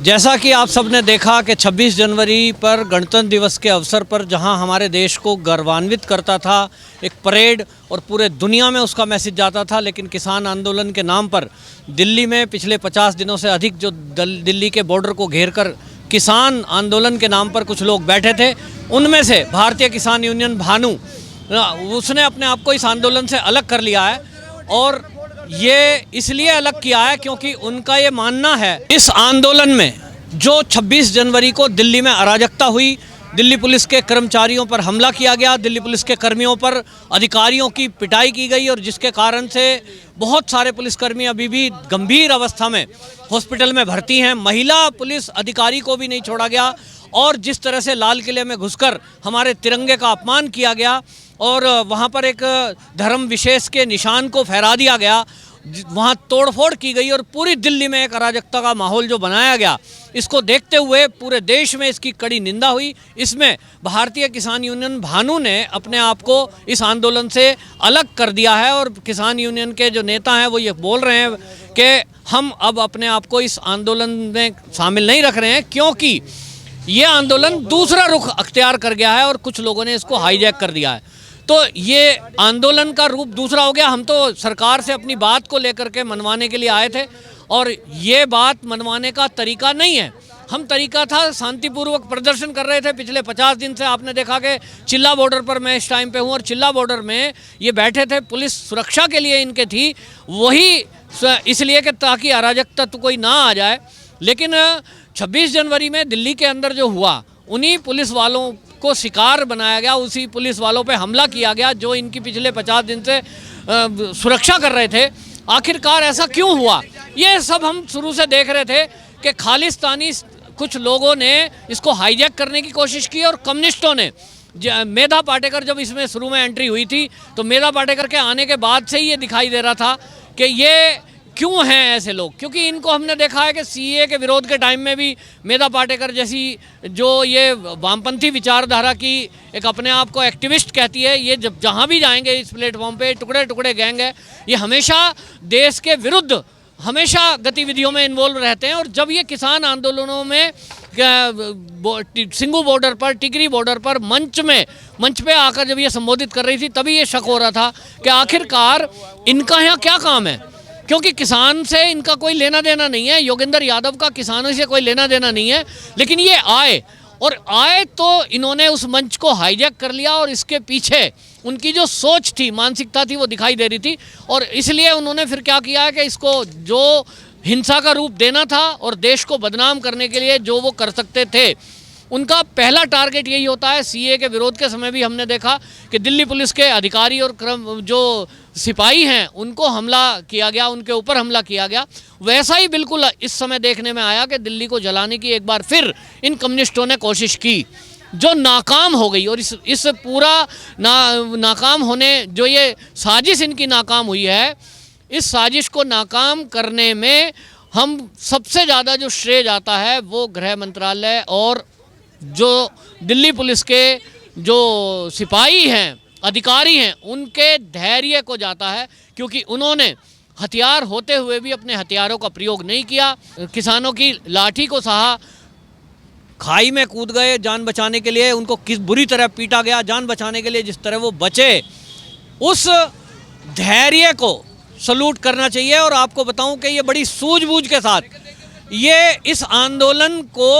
जैसा कि आप सबने देखा कि 26 जनवरी पर गणतंत्र दिवस के अवसर पर जहां हमारे देश को गौरवान्वित करता था एक परेड और पूरे दुनिया में उसका मैसेज जाता था, लेकिन किसान आंदोलन के नाम पर दिल्ली में पिछले 50 दिनों से अधिक जो दिल्ली के बॉर्डर को घेर कर किसान आंदोलन के नाम पर कुछ लोग बैठे थे, उनमें से भारतीय किसान यूनियन भानु उसने अपने आप को इस आंदोलन से अलग कर लिया है। और ये इसलिए अलग किया है क्योंकि उनका ये मानना है इस आंदोलन में जो 26 जनवरी को दिल्ली में अराजकता हुई, दिल्ली पुलिस के कर्मचारियों पर हमला किया गया, दिल्ली पुलिस के कर्मियों पर अधिकारियों की पिटाई की गई और जिसके कारण से बहुत सारे पुलिसकर्मी अभी भी गंभीर अवस्था में हॉस्पिटल में भर्ती हैं। महिला पुलिस अधिकारी को भी नहीं छोड़ा गया और जिस तरह से लाल किले में घुसकर हमारे तिरंगे का अपमान किया गया और वहाँ पर एक धर्म विशेष के निशान को फहरा दिया गया, वहाँ तोड़फोड़ की गई और पूरी दिल्ली में एक अराजकता का माहौल जो बनाया गया, इसको देखते हुए पूरे देश में इसकी कड़ी निंदा हुई। इसमें भारतीय किसान यूनियन भानु ने अपने आप को इस आंदोलन से अलग कर दिया है और किसान यूनियन के जो नेता हैं वो ये बोल रहे हैं कि हम अब अपने आप को इस आंदोलन में शामिल नहीं रख रहे हैं क्योंकि ये आंदोलन दूसरा रुख अख्तियार कर गया है और कुछ लोगों ने इसको हाईजैक कर दिया है। तो ये आंदोलन का रूप दूसरा हो गया। हम तो सरकार से अपनी बात को लेकर के मनवाने के लिए आए थे और ये बात मनवाने का तरीका नहीं है। हम तरीका था शांतिपूर्वक प्रदर्शन कर रहे थे। पिछले 50 दिन से आपने देखा कि चिल्ला बॉर्डर पर मैं इस टाइम पे हूँ और चिल्ला बॉर्डर में ये बैठे थे, पुलिस सुरक्षा के लिए इनके थी, वही इसलिए कि ताकि अराजकता तो कोई ना आ जाए। लेकिन 26 जनवरी में दिल्ली के अंदर जो हुआ, उन्हीं पुलिस वालों को शिकार बनाया गया, उसी पुलिस वालों पे हमला किया गया जो इनकी पिछले 50 दिन से सुरक्षा कर रहे थे। आखिरकार ऐसा क्यों हुआ, ये सब हम शुरू से देख रहे थे कि खालिस्तानी कुछ लोगों ने इसको हाईजैक करने की कोशिश की और कम्युनिस्टों ने। मेधा पाटेकर जब इसमें शुरू में एंट्री हुई थी तो मेधा पाटेकर के आने के बाद से ही ये दिखाई दे रहा था कि ये क्यों हैं ऐसे लोग, क्योंकि इनको हमने देखा है कि सीए के विरोध के टाइम में भी मेधा पाटेकर जैसी जो ये वामपंथी विचारधारा की एक अपने आप को एक्टिविस्ट कहती है, ये जब जहाँ भी जाएंगे इस प्लेटफॉर्म पे टुकड़े टुकड़े गैंग है, ये हमेशा देश के विरुद्ध हमेशा गतिविधियों में इन्वॉल्व रहते हैं। और जब ये किसान आंदोलनों में सिंघू बॉर्डर पर, टिकरी बॉर्डर पर मंच पे आकर जब ये संबोधित कर रही थी, तभी ये शक हो रहा था कि आखिरकार इनका यहाँ क्या काम है, क्योंकि किसान से इनका कोई लेना देना नहीं है। योगेंद्र यादव का किसानों से कोई लेना देना नहीं है, लेकिन ये आए तो इन्होंने उस मंच को हाईजैक कर लिया और इसके पीछे उनकी जो सोच थी, मानसिकता थी, वो दिखाई दे रही थी। और इसलिए उन्होंने फिर क्या किया है कि इसको जो हिंसा का रूप देना था और देश को बदनाम करने के लिए जो वो कर सकते थे, उनका पहला टारगेट यही होता है। सीए के विरोध के समय भी हमने देखा कि दिल्ली पुलिस के अधिकारी और जो सिपाही हैं उनको हमला किया गया, उनके ऊपर हमला किया गया। वैसा ही बिल्कुल इस समय देखने में आया कि दिल्ली को जलाने की एक बार फिर इन कम्युनिस्टों ने कोशिश की, जो नाकाम हो गई। और इस पूरा नाकाम होने, जो ये साजिश इनकी नाकाम हुई है, इस साजिश को नाकाम करने में हम सबसे ज़्यादा जो श्रेय जाता है वो गृह मंत्रालय और जो दिल्ली पुलिस के जो सिपाही हैं, अधिकारी हैं, उनके धैर्य को जाता है, क्योंकि उन्होंने हथियार होते हुए भी अपने हथियारों का प्रयोग नहीं किया। किसानों की लाठी को सहा, खाई में कूद गए जान बचाने के लिए, उनको किस बुरी तरह पीटा गया जान बचाने के लिए, जिस तरह वो बचे, उस धैर्य को सलूट करना चाहिए। और आपको बताऊं कि ये बड़ी सूझबूझ के साथ ये इस आंदोलन को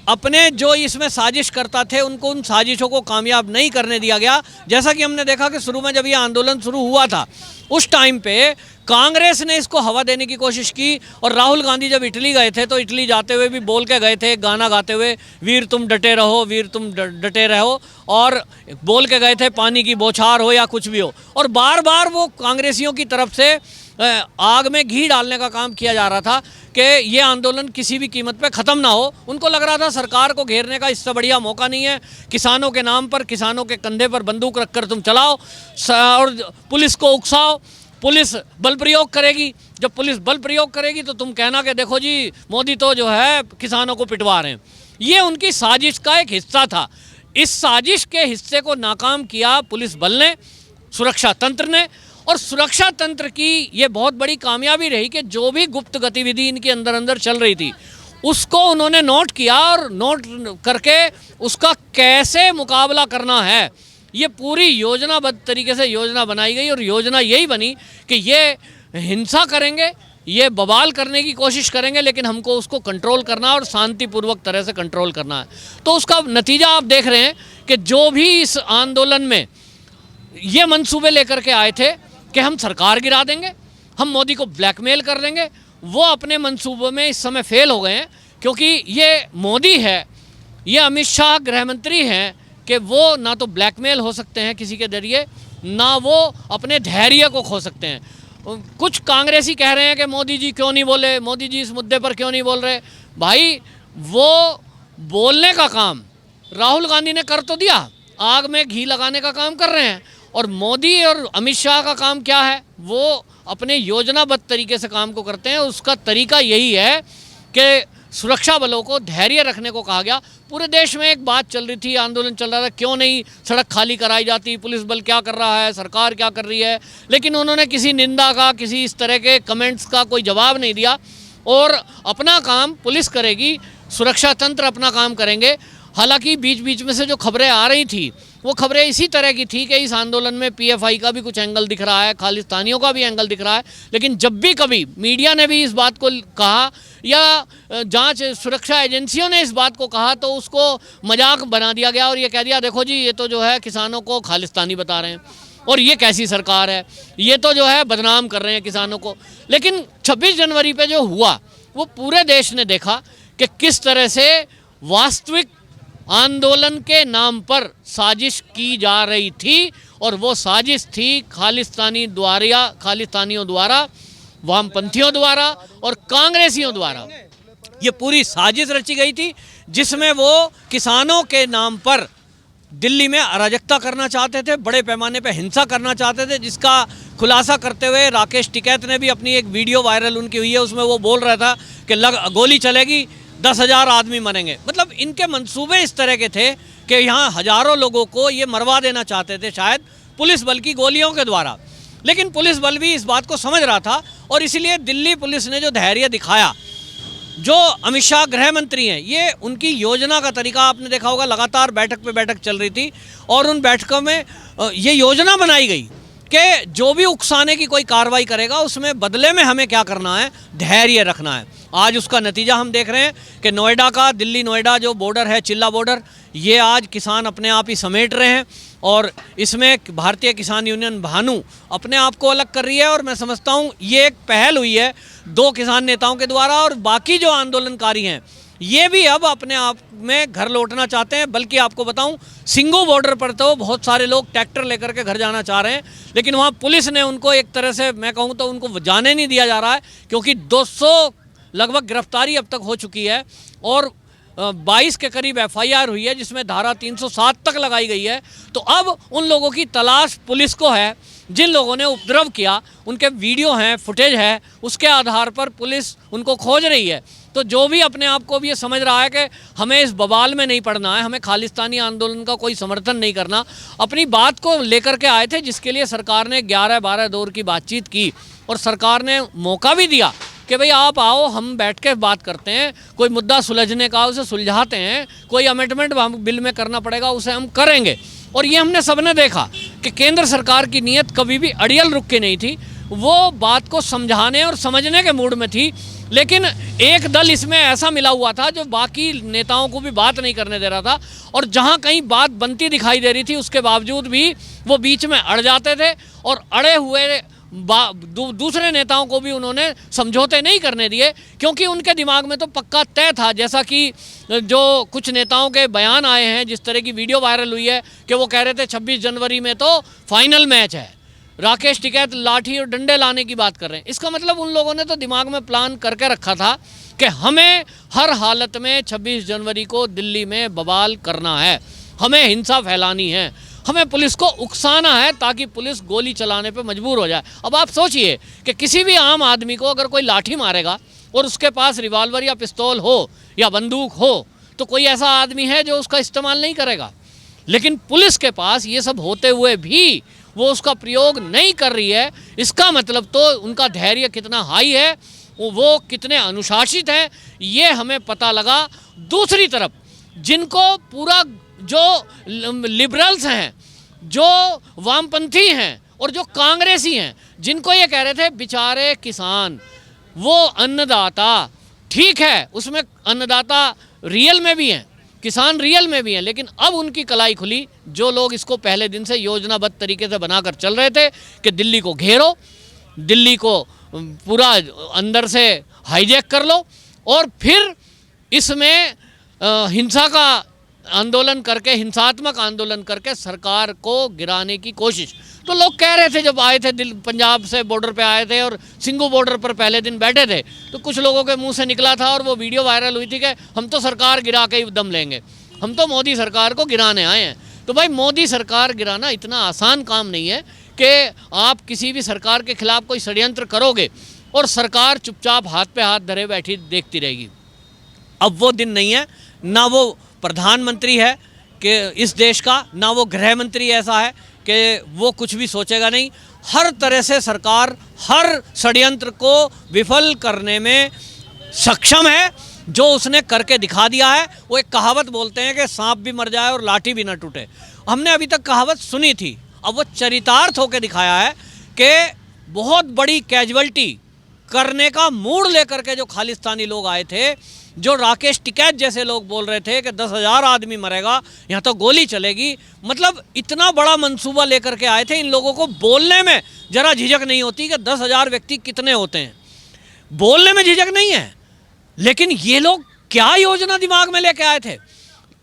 अपने जो इसमें साजिश करता थे उनको उन साजिशों को कामयाब नहीं करने दिया गया। जैसा कि हमने देखा कि शुरू में जब ये आंदोलन शुरू हुआ था उस टाइम पे कांग्रेस ने इसको हवा देने की कोशिश की और राहुल गांधी जब इटली गए थे तो इटली जाते हुए भी बोल के गए थे, गाना गाते हुए, वीर तुम डटे रहो, वीर तुम डटे रहो, और बोल के गए थे पानी की बौछार हो या कुछ भी हो। और बार बार वो कांग्रेसियों की तरफ से आग में घी डालने का काम किया जा रहा था कि ये आंदोलन किसी भी कीमत पे ख़त्म ना हो। उनको लग रहा था सरकार को घेरने का इससे बढ़िया मौका नहीं है, किसानों के नाम पर, किसानों के कंधे पर बंदूक रखकर तुम चलाओ और पुलिस को उकसाओ, पुलिस बल प्रयोग करेगी। जब पुलिस बल प्रयोग करेगी तो तुम कहना कि देखो जी मोदी तो जो है किसानों को पिटवा रहे हैं। ये उनकी साजिश का एक हिस्सा था। इस साजिश के हिस्से को नाकाम किया पुलिस बल ने, सुरक्षा तंत्र ने। और सुरक्षा तंत्र की ये बहुत बड़ी कामयाबी रही कि जो भी गुप्त गतिविधि इनके अंदर चल रही थी उसको उन्होंने नोट किया और नोट करके उसका कैसे मुकाबला करना है, ये पूरी योजनाबद्ध तरीके से योजना बनाई गई। और योजना यही बनी कि ये हिंसा करेंगे, ये बवाल करने की कोशिश करेंगे, लेकिन हमको उसको कंट्रोल करना है और शांतिपूर्वक तरह से कंट्रोल करना है। तो उसका नतीजा आप देख रहे हैं कि जो भी इस आंदोलन में ये मंसूबे लेकर के आए थे कि हम सरकार गिरा देंगे, हम मोदी को ब्लैकमेल कर देंगे, वो अपने मंसूबों में इस समय फेल हो गए हैं। क्योंकि ये मोदी है, ये अमित शाह गृह मंत्री हैं कि वो ना तो ब्लैकमेल हो सकते हैं किसी के जरिए, ना वो अपने धैर्य को खो सकते हैं। कुछ कांग्रेसी कह रहे हैं कि मोदी जी क्यों नहीं बोले, मोदी जी इस मुद्दे पर क्यों नहीं बोल रहे। भाई वो बोलने का काम राहुल गांधी ने कर तो दिया, आग में घी लगाने का काम कर रहे हैं। और मोदी और अमित शाह का काम क्या है, वो अपने योजनाबद्ध तरीके से काम को करते हैं। उसका तरीका यही है कि सुरक्षा बलों को धैर्य रखने को कहा गया। पूरे देश में एक बात चल रही थी, आंदोलन चल रहा था, क्यों नहीं सड़क खाली कराई जाती, पुलिस बल क्या कर रहा है, सरकार क्या कर रही है। लेकिन उन्होंने किसी निंदा का, किसी इस तरह के कमेंट्स का कोई जवाब नहीं दिया। और अपना काम पुलिस करेगी, सुरक्षा तंत्र अपना काम करेंगे। हालांकि बीच बीच में से जो खबरें आ रही थी वो खबरें इसी तरह की थी कि इस आंदोलन में पीएफआई का भी कुछ एंगल दिख रहा है, खालिस्तानियों का भी एंगल दिख रहा है। लेकिन जब भी कभी मीडिया ने भी इस बात को कहा या जांच सुरक्षा एजेंसियों ने इस बात को कहा तो उसको मजाक बना दिया गया और ये कह दिया देखो जी ये तो जो है किसानों को खालिस्तानी बता रहे हैं और ये कैसी सरकार है, ये तो जो है बदनाम कर रहे हैं किसानों को। लेकिन 26 जनवरी पे जो हुआ वो पूरे देश ने देखा कि किस तरह से वास्तविक आंदोलन के नाम पर साजिश की जा रही थी। और वो साजिश थी खालिस्तानियों द्वारा, वामपंथियों द्वारा और कांग्रेसियों द्वारा। ये पूरी साजिश रची गई थी जिसमें वो किसानों के नाम पर दिल्ली में अराजकता करना चाहते थे, बड़े पैमाने पर हिंसा करना चाहते थे, जिसका खुलासा करते हुए राकेश टिकैत ने भी अपनी एक वीडियो वायरल उनकी हुई है, उसमें वो बोल रहा था कि गोली चलेगी 10,000 आदमी मरेंगे। मतलब इनके मंसूबे इस तरह के थे कि यहाँ हजारों लोगों को ये मरवा देना चाहते थे, शायद पुलिस बल की गोलियों के द्वारा। लेकिन पुलिस बल भी इस बात को समझ रहा था और इसीलिए दिल्ली पुलिस ने जो धैर्य दिखाया, जो अमित शाह गृह मंत्री हैं, ये उनकी योजना का तरीका आपने देखा होगा, लगातार बैठक पे बैठक चल रही थी और उन बैठकों में ये योजना बनाई गई कि जो भी उकसाने की कोई कार्रवाई करेगा उसमें बदले में हमें क्या करना है, धैर्य रखना है। आज उसका नतीजा हम देख रहे हैं कि नोएडा का, दिल्ली नोएडा जो बॉर्डर है, चिल्ला बॉर्डर, ये आज किसान अपने आप ही समेट रहे हैं और इसमें भारतीय किसान यूनियन भानु अपने आप को अलग कर रही है। और मैं समझता हूँ ये एक पहल हुई है 2 किसान नेताओं के द्वारा और बाकी जो आंदोलनकारी हैं ये भी अब अपने आप में घर लौटना चाहते हैं। बल्कि आपको बताऊं, सिंगू बॉर्डर पर तो बहुत सारे लोग ट्रैक्टर लेकर के घर जाना चाह रहे हैं, लेकिन वहाँ पुलिस ने उनको एक तरह से, मैं कहूँ तो उनको जाने नहीं दिया जा रहा है, क्योंकि 200 लगभग गिरफ्तारी अब तक हो चुकी है और 22 के करीब एफआईआर हुई है, जिसमें धारा 307 तक लगाई गई है। तो अब उन लोगों की तलाश पुलिस को है जिन लोगों ने उपद्रव किया, उनके वीडियो हैं, फुटेज है, उसके आधार पर पुलिस उनको खोज रही है। तो जो भी अपने आप को भी ये समझ रहा है कि हमें इस बवाल में नहीं पड़ना है, हमें खालिस्तानी आंदोलन का कोई समर्थन नहीं करना, अपनी बात को लेकर के आए थे, जिसके लिए सरकार ने 11-12 दौर की बातचीत की और सरकार ने मौका भी दिया कि भाई आप आओ, हम बैठ के बात करते हैं, कोई मुद्दा सुलझने का उसे सुलझाते हैं, कोई अमेंडमेंट बिल में करना पड़ेगा उसे हम करेंगे। और ये हमने सबने देखा कि केंद्र सरकार की नीयत कभी भी अड़ियल रुक के नहीं थी, वो बात को समझाने और समझने के मूड में थी। लेकिन एक दल इसमें ऐसा मिला हुआ था जो बाकी नेताओं को भी बात नहीं करने दे रहा था, और जहां कहीं बात बनती दिखाई दे रही थी उसके बावजूद भी वो बीच में अड़ जाते थे और अड़े हुए दूसरे नेताओं को भी उन्होंने समझौते नहीं करने दिए, क्योंकि उनके दिमाग में तो पक्का तय था। जैसा कि जो कुछ नेताओं के बयान आए हैं, जिस तरह की वीडियो वायरल हुई है कि वो कह रहे थे 26 जनवरी में तो फाइनल मैच है, राकेश टिकैत लाठी और डंडे लाने की बात कर रहे हैं। इसका मतलब उन लोगों ने तो दिमाग में प्लान करके रखा था कि हमें हर हालत में 26 जनवरी को दिल्ली में बवाल करना है, हमें हिंसा फैलानी है, हमें पुलिस को उकसाना है ताकि पुलिस गोली चलाने पे मजबूर हो जाए। अब आप सोचिए कि किसी भी आम आदमी को अगर कोई लाठी मारेगा और उसके पास रिवॉल्वर या पिस्तौल हो या बंदूक हो, तो कोई ऐसा आदमी है जो उसका इस्तेमाल नहीं करेगा। लेकिन पुलिस के पास ये सब होते हुए भी वो उसका प्रयोग नहीं कर रही है, इसका मतलब तो उनका धैर्य कितना हाई है वो कितने अनुशासित हैं ये हमें पता लगा। दूसरी तरफ जिनको पूरा जो लिबरल्स हैं, जो वामपंथी हैं और जो कांग्रेसी हैं, जिनको ये कह रहे थे बेचारे किसान, वो अन्नदाता, ठीक है उसमें अन्नदाता रियल में भी हैं, किसान रियल में भी हैं, लेकिन अब उनकी कलाई खुली। जो लोग इसको पहले दिन से योजनाबद्ध तरीके से बनाकर चल रहे थे कि दिल्ली को घेरो, दिल्ली को पूरा अंदर से हाईजैक कर लो और फिर इसमें हिंसा का आंदोलन करके, हिंसात्मक आंदोलन करके सरकार को गिराने की कोशिश। तो लोग कह रहे थे जब आए थे पंजाब से बॉर्डर पे आए थे और सिंघू बॉर्डर पर पहले दिन बैठे थे, तो कुछ लोगों के मुंह से निकला था और वो वीडियो वायरल हुई थी कि हम तो सरकार गिरा के ही दम लेंगे, हम तो मोदी सरकार को गिराने आए हैं। तो भाई मोदी सरकार गिराना इतना आसान काम नहीं है कि आप किसी भी सरकार के खिलाफ कोई षड्यंत्र करोगे और सरकार चुपचाप हाथ पे हाथ धरे बैठी देखती रहेगी। अब वो दिन नहीं है, ना वो प्रधानमंत्री है कि इस देश का, ना वो गृह मंत्री ऐसा है कि वो कुछ भी सोचेगा नहीं। हर तरह से सरकार हर षड्यंत्र को विफल करने में सक्षम है, जो उसने करके दिखा दिया है। वो एक कहावत बोलते हैं कि सांप भी मर जाए और लाठी भी ना टूटे। हमने अभी तक कहावत सुनी थी, अब वो चरितार्थ होकर दिखाया है कि बहुत बड़ी कैजुअल्टी करने का मूड लेकर के जो खालिस्तानी लोग आए थे, जो राकेश टिकैत जैसे लोग बोल रहे थे कि 10,000 आदमी मरेगा, यहाँ तो गोली चलेगी, मतलब इतना बड़ा मंसूबा लेकर के आए थे। इन लोगों को बोलने में जरा झिझक नहीं होती कि 10,000 व्यक्ति कितने होते हैं, बोलने में झिझक नहीं है, लेकिन ये लोग क्या योजना दिमाग में लेके आए थे।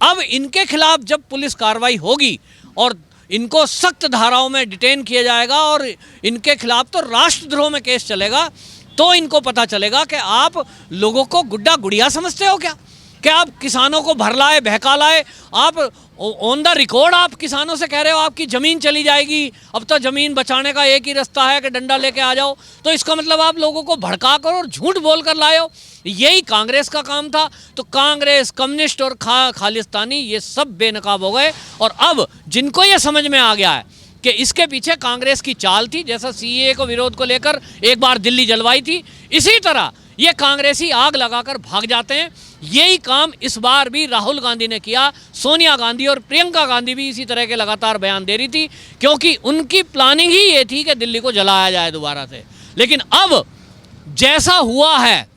अब इनके खिलाफ जब पुलिस कार्रवाई होगी और इनको सख्त धाराओं में डिटेन किया जाएगा और इनके खिलाफ तो राष्ट्रद्रोह में केस चलेगा, तो इनको पता चलेगा कि आप लोगों को गुड्डा गुड़िया समझते हो क्या, कि आप किसानों को भरलाए बहका लाए। आप ऑन द रिकॉर्ड आप किसानों से कह रहे हो आपकी ज़मीन चली जाएगी, अब तो ज़मीन बचाने का एक ही रास्ता है कि डंडा लेके आ जाओ। तो इसका मतलब आप लोगों को भड़का कर और झूठ बोल कर लाए हो। यही कांग्रेस का काम था। तो कांग्रेस, कम्युनिस्ट और खालिस्तानी ये सब बेनकाब हो गए। और अब जिनको ये समझ में आ गया है कि इसके पीछे कांग्रेस की चाल थी, जैसा सीएए को विरोध को लेकर एक बार दिल्ली जलवाई थी, इसी तरह ये कांग्रेसी आग लगाकर भाग जाते हैं। यही काम इस बार भी राहुल गांधी ने किया। सोनिया गांधी और प्रियंका गांधी भी इसी तरह के लगातार बयान दे रही थी, क्योंकि उनकी प्लानिंग ही ये थी कि दिल्ली को जलाया जाए दोबारा से। लेकिन अब जैसा हुआ है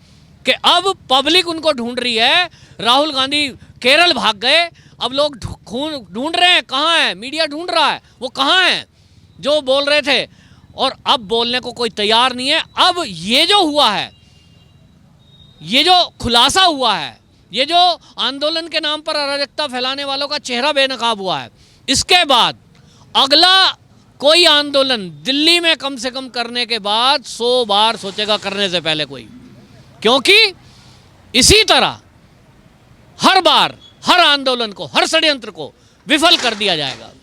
कि अब पब्लिक उनको ढूंढ रही है। राहुल गांधी केरल भाग गए, अब लोग ढूंढ रहे हैं कहाँ है, मीडिया ढूंढ रहा है वो कहाँ है जो बोल रहे थे, और अब बोलने को कोई तैयार नहीं है। अब ये जो हुआ है, ये जो खुलासा हुआ है, ये जो आंदोलन के नाम पर अराजकता फैलाने वालों का चेहरा बेनकाब हुआ है, इसके बाद अगला कोई आंदोलन दिल्ली में कम से कम करने के बाद 100 बार सोचेगा करने से पहले कोई, क्योंकि इसी तरह हर बार हर आंदोलन को, हर षड्यंत्र को विफल कर दिया जाएगा।